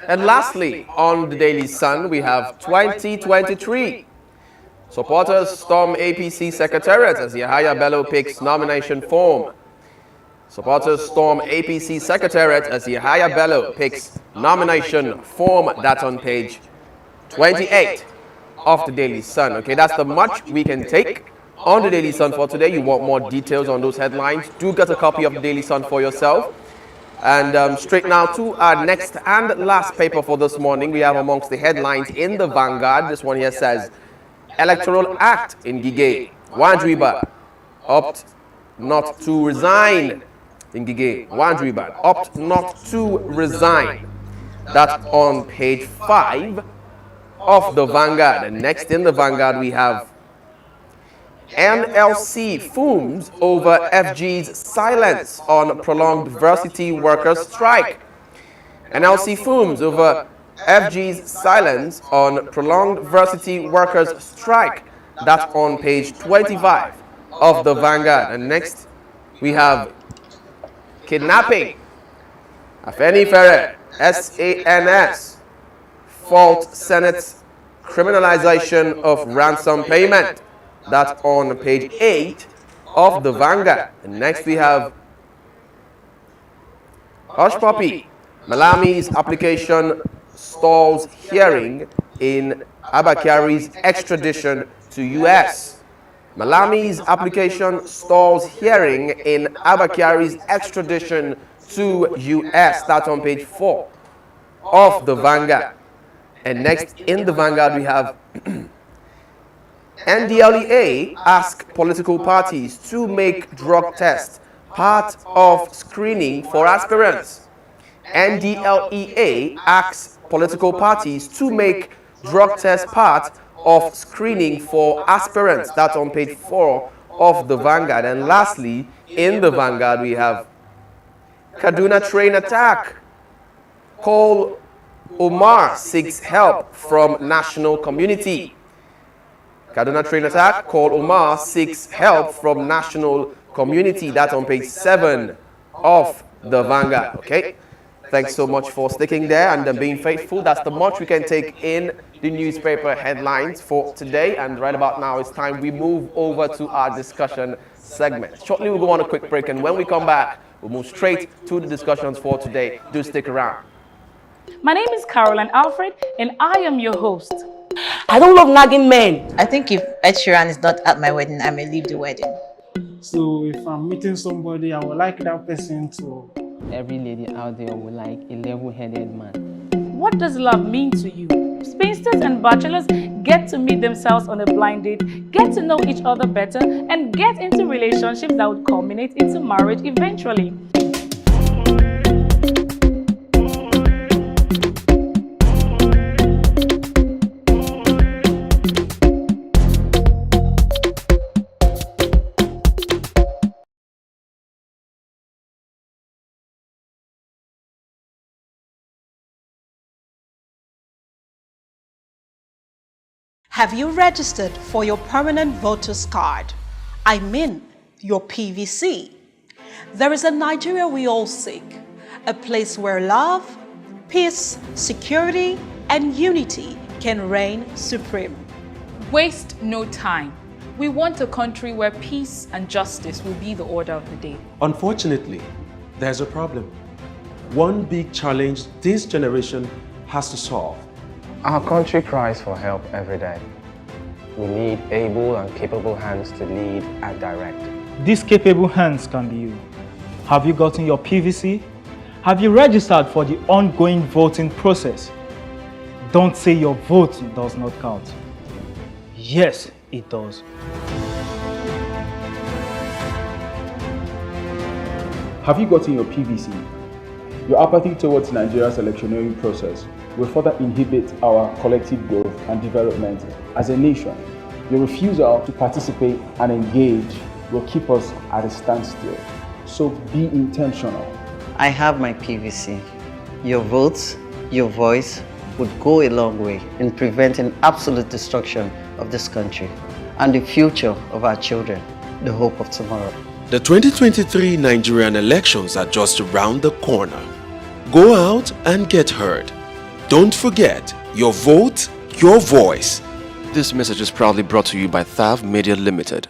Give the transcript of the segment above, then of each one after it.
And lastly, on the Daily Sun, we have 2023. Supporters storm APC Secretariat as Yahaya Bello picks nomination form. Supporters storm APC Secretariat as Yahaya Bello picks nomination form. That's on page 28 of the Daily Sun. Okay, that's the much we can take on the Daily Sun for today. You want more details on those headlines, do get a copy of the Daily Sun for yourself. And straight now to our next and last paper for this morning. We have amongst the headlines in the Vanguard. This one here says, Electoral Act in Gige. Wandriba opt not to resign. In Gige, Wandriba opt not to resign. That's on page 5 of the Vanguard. And next in the Vanguard we have NLC fumes over FG's silence on prolonged varsity workers' strike. NLC fumes over FG's silence on prolonged varsity workers' strike. That's on page 25 of the Vanguard. And next we have kidnapping. Afeni Ferrer, SANS, fault Senate's criminalization of ransom payment. That's on page 8 of the Vanguard. And next we have Hush Puppy. Malami's application stalls hearing in Abakari's extradition to U.S. Malami's application stalls hearing in Abakari's extradition to U.S. That's on page 4 of the Vanguard. And next in the Vanguard we have Ndlea asks political parties to make drug tests part of screening for aspirants. Ndlea asks political parties to make drug tests part of screening for aspirants. That's on page 4 of the Vanguard. And lastly, in the Vanguard, we have Kaduna train attack. Call Omar seeks help from national community. Kaduna train attack, call Omar seeks help from national community. That's on page 7 of the Vanguard. Okay, thanks so much for sticking there and being faithful. That's the much we can take in the newspaper headlines for today. And right about now, it's time we move over to our discussion segment. Shortly, we'll go on a quick break. And when we come back, we'll move straight to the discussions for today. Do stick around. My name is Caroline Alfred, and I am your host. I don't love nagging men. I think if Ed Sheeran is not at my wedding, I may leave the wedding. So if I'm meeting somebody, I would like that person to... Every lady out there would like a level-headed man. What does love mean to you? Spinsters and bachelors get to meet themselves on a blind date, get to know each other better, and get into relationships that would culminate into marriage eventually. Have you registered for your permanent voter's card? I mean, your PVC. There is a Nigeria we all seek, a place where love, peace, security, and unity can reign supreme. Waste no time. We want a country where peace and justice will be the order of the day. Unfortunately, there's a problem. One big challenge this generation has to solve. Our country cries for help every day. We need able and capable hands to lead and direct. These capable hands can be you. Have you gotten your PVC? Have you registered for the ongoing voting process? Don't say your vote does not count. Yes, it does. Have you gotten your PVC? Your apathy towards Nigeria's electioneering process will further inhibit our collective growth and development as a nation. Your refusal to participate and engage will keep us at a standstill. So be intentional. I have my PVC. Your votes, your voice would go a long way in preventing absolute destruction of this country and the future of our children, the hope of tomorrow. The 2023 Nigerian elections are just around the corner. Go out and get heard. Don't forget, your vote, your voice. This message is proudly brought to you by Thav Media Limited.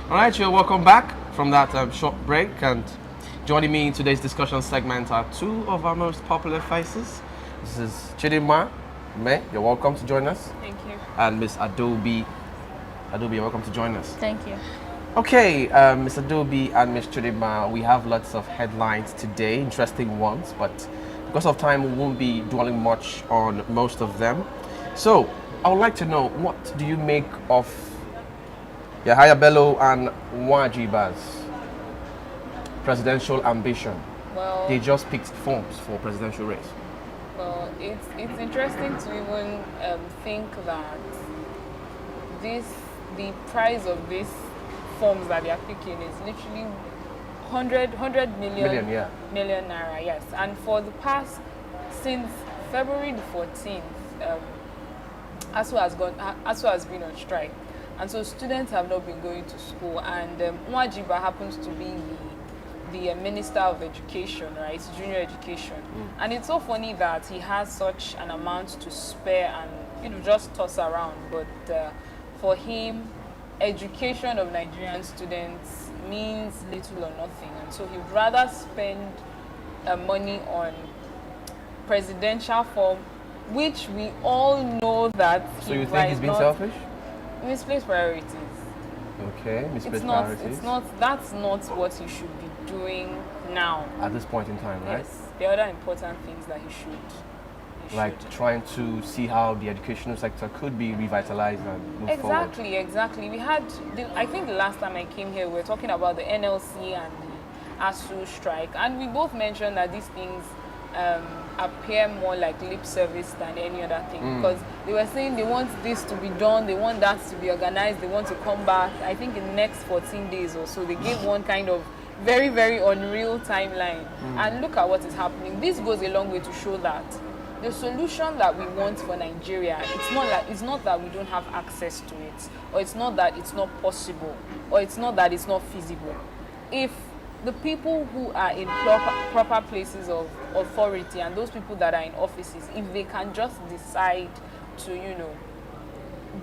All right, you're welcome back from that short break, and joining me in today's discussion segment are two of our most popular faces. This is Chidinma. You're welcome to join us. Thank you. And Miss Adobe. Adobe, you're welcome to join us. Thank you. Okay, Miss Adobe and Miss Chidinma, we have lots of headlines today, interesting ones, but because of time, we won't be dwelling much on most of them. So, I would like to know, what do you make of Yahaya Bello and Wajibas? presidential ambition? Well, They just picked forms for presidential race. Well, it's interesting to even think that the price of these forms that they are picking is literally 100 million, Yeah. million naira, yes. And for the past, since February the 14th, ASU has been on strike, and so students have not been going to school. And Nwajiba happens to be the Minister of Education, right, junior education. And it's so funny that he has such an amount to spare and just toss around. But for him, education of Nigerian students means little or nothing, and so he'd rather spend money on presidential form, which we all know that. So you think he's being selfish? Misplaced priorities. Okay, misplaced priorities. That's not what he should be doing now. At this point in time, right? Yes. There are other important things that he should. Like trying to see how the educational sector could be revitalized and move forward. Exactly. We had, I think the last time I came here, we were talking about the NLC and the ASU strike, and we both mentioned that these things appear more like lip service than any other thing, because they were saying they want this to be done, they want that to be organized, they want to come back. I think in the next 14 days or so, they gave one kind of very, very unreal timeline. And look at what is happening. This goes a long way to show that the solution that we want for Nigeria, it's not that we don't have access to it, or it's not that it's not possible, or it's not that it's not feasible. If the people who are in proper places of authority and those people that are in offices, if they can just decide to,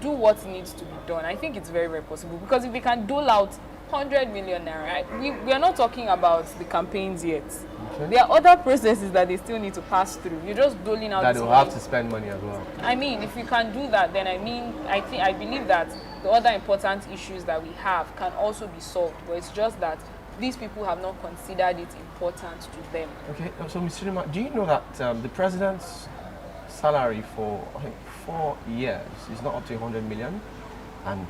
do what needs to be done, I think it's very, very possible. Because if they can dole out 100 million naira, we are not talking about the campaigns yet. Okay. There are other processes that they still need to pass through. You're just doling out that they'll have to spend money as well. I mean, if you can do that, then I believe that the other important issues that we have can also be solved. But it's just that these people have not considered it important to them. Okay, so Ms. Chidima, do you know that the president's salary for, I think, 4 years is not up to 100 million? And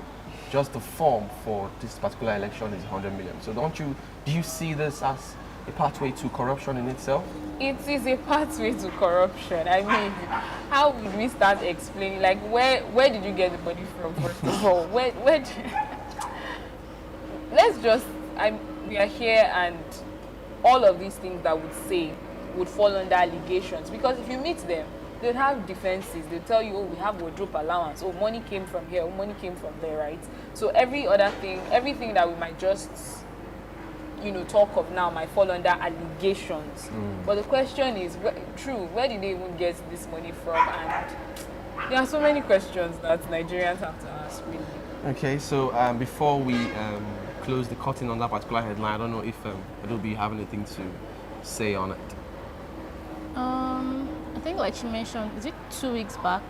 just the form for this particular election is 100 million. So do you see this as a pathway to corruption in itself? It is a pathway to corruption. I mean, how would we start explaining? Like, where did you get the money from, first of all? Let's just, we are here, and all of these things that would fall under allegations. Because if you meet them, they'll have defenses. They'll tell you, oh, we have wardrobe allowance. Oh, money came from here. Oh, money came from there, right? So everything that we might just, talk of now might fall under allegations. But the question is, where did they even get this money from? And there are so many questions that Nigerians have to ask, really. Okay, so before we close the curtain on that particular headline, I don't know if Adobe you have anything to say on it. I think, like she mentioned, is it 2 weeks back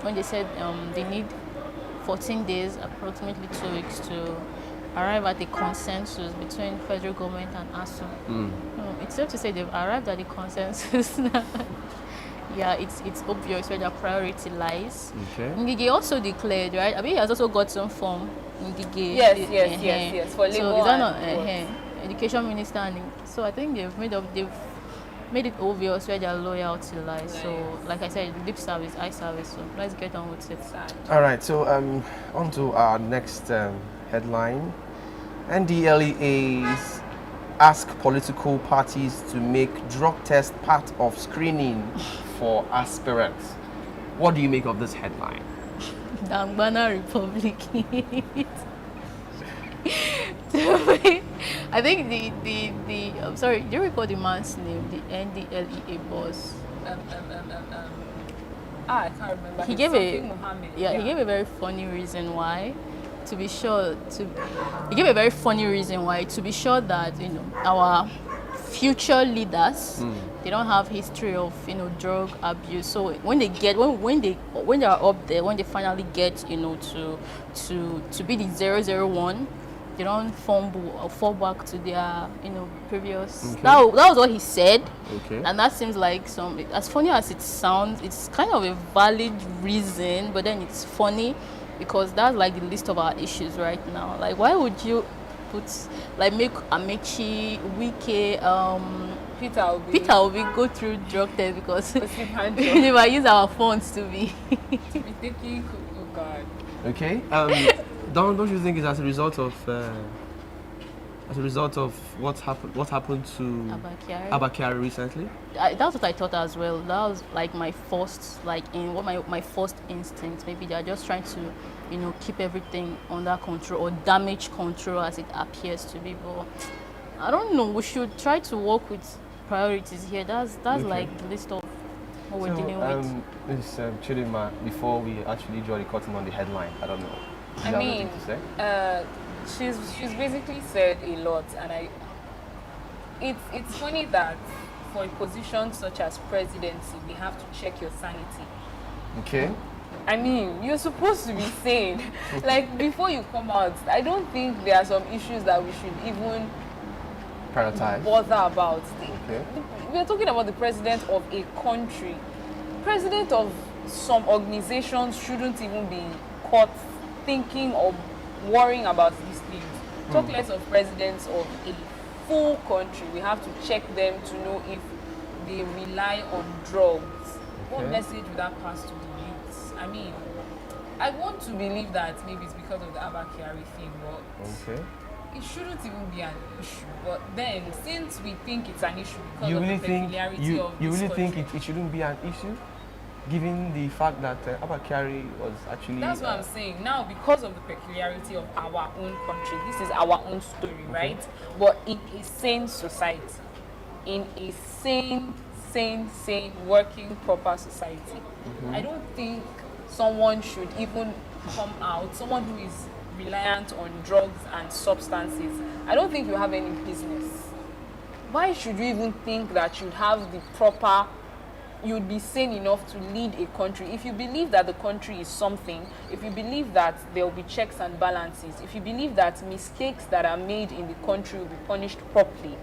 when they said they need 14 days, approximately 2 weeks, to arrive at the consensus between federal government and ASU. It's safe to say they've arrived at the consensus. Yeah, it's obvious where their priority lies. Okay. Ndlea also declared, right? I mean, he has also got some form. Ndlea. Yes. For labor. So is that not education minister? And so I think they've made it obvious where their loyalty lies. Nice. So, like I said, lip service, eye service. So let's get on with it. All right. So on to our next headline. Ndlea's ask political parties to make drug test part of screening for aspirants. What do you make of this headline? Dangbana Republic. I think I'm sorry, do you recall the man's name, the Ndlea boss? I can't remember. He gave a very funny reason why. To be sure that our future leaders they don't have history of drug abuse. So when they are up there, when they finally get to be the 001, they don't fumble or fall back to their previous. Okay. That was what he said. Okay. And that seems like as funny as it sounds, it's kind of a valid reason, but then it's funny because that's like the list of our issues right now. Like, why would you put, like make Amechi, Wike, Peter Obi go through drug test because they might use our funds to be taking. Oh God. Okay. Don't you think it's as a result of what happened to Abakari recently? That's what I thought as well. That was like my first, my first instinct. Maybe they're just trying to, keep everything under control or damage control as it appears to be. But I don't know. We should try to work with priorities here. That's okay. Like the list of what we're dealing with. Ms. Chidima, before we actually draw the curtain on the headline, I don't know. I mean, she's basically said a lot, and it's funny that for a position such as presidency, we have to check your sanity. Okay. I mean, you're supposed to be sane. Like, before you come out, I don't think there are some issues that we should even prioritize, bother about. Okay. We're talking about the president of a country. President of some organizations shouldn't even be caught thinking or worrying about these things. Talk less of presidents of a full country. We have to check them to know if they rely on drugs. What message would that pass to the youths? I mean, I want to believe that maybe it's because of the Abakari thing, but it shouldn't even be an issue. But then, since we think it's an issue because of the peculiarity of you this really country, think it shouldn't be an issue? Given the fact that Abakari was actually... That's what I'm saying. Now, because of the peculiarity of our own country, this is our own story, right? But in a sane society, in a sane, working, proper society, I don't think someone should even come out, someone who is reliant on drugs and substances, I don't think you have any business. Why should you even think that you'd have the proper... you'd be sane enough to lead a country? If you believe that the country is something, if you believe that there will be checks and balances, if you believe that mistakes that are made in the country will be punished properly,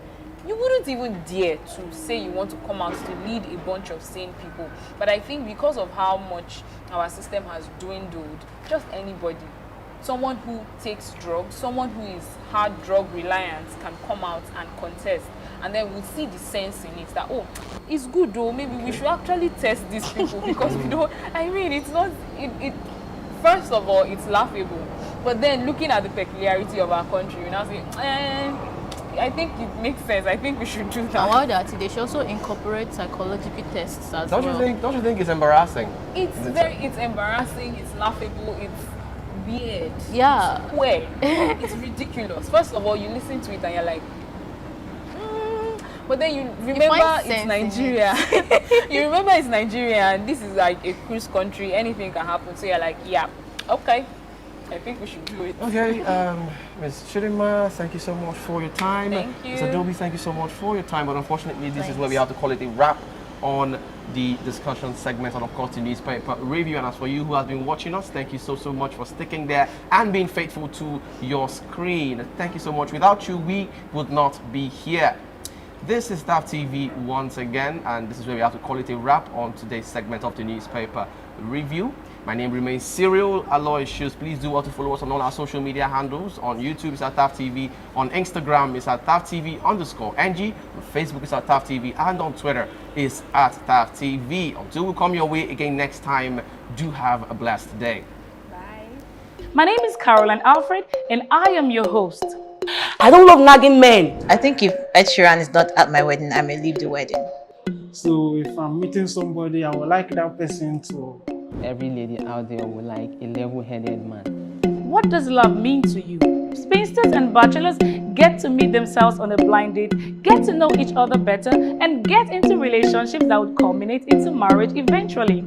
you wouldn't even dare to say you want to come out to lead a bunch of sane people. But I think because of how much our system has dwindled, just anybody, someone who takes drugs, someone who is hard drug reliant can come out and contest. And then we'll see the sense in it that, oh, it's good though, maybe we should actually test these people because we don't, I mean, it's not, first of all, it's laughable. But then looking at the peculiarity of our country, you now say, I think it makes sense. I think we should do that. And while that, they should also incorporate psychological tests as well. Don't you think it's embarrassing? It's embarrassing, it's laughable, it's weird. Yeah. It's square. It's ridiculous. First of all, you listen to it and you're like, but then you remember it's Nigeria. You remember it's Nigeria and this is like a cruise country. Anything can happen. So you're like, yeah, okay. I think we should do it. Okay, Ms. Chidima, thank you so much for your time. Thank you. Mr. Adobe, thank you so much for your time. But unfortunately, this is where we have to call it a wrap on the discussion segment and of course the newspaper review. And as for you who have been watching us, thank you so much for sticking there and being faithful to your screen. Thank you so much. Without you, we would not be here. This is Staff TV once again, and this is where we have to call it a wrap on today's segment of the newspaper review. My name remains Cyril Aloysius. Please do want to follow us on all our social media handles. On YouTube, it's at TAF TV. On Instagram, it's at TAF TV_NG. On Facebook, it's at TAF TV. And on Twitter, it's at TAF TV. Until we come your way again next time, do have a blessed day. Bye. My name is Caroline Alfred, and I am your host. I don't love nagging men. I think if Ed Sheeran is not at my wedding, I may leave the wedding. So if I'm meeting somebody, I would like that person to... Every lady out there would like a level-headed man. What does love mean to you? Spinsters and bachelors get to meet themselves on a blind date, get to know each other better, and get into relationships that would culminate into marriage eventually.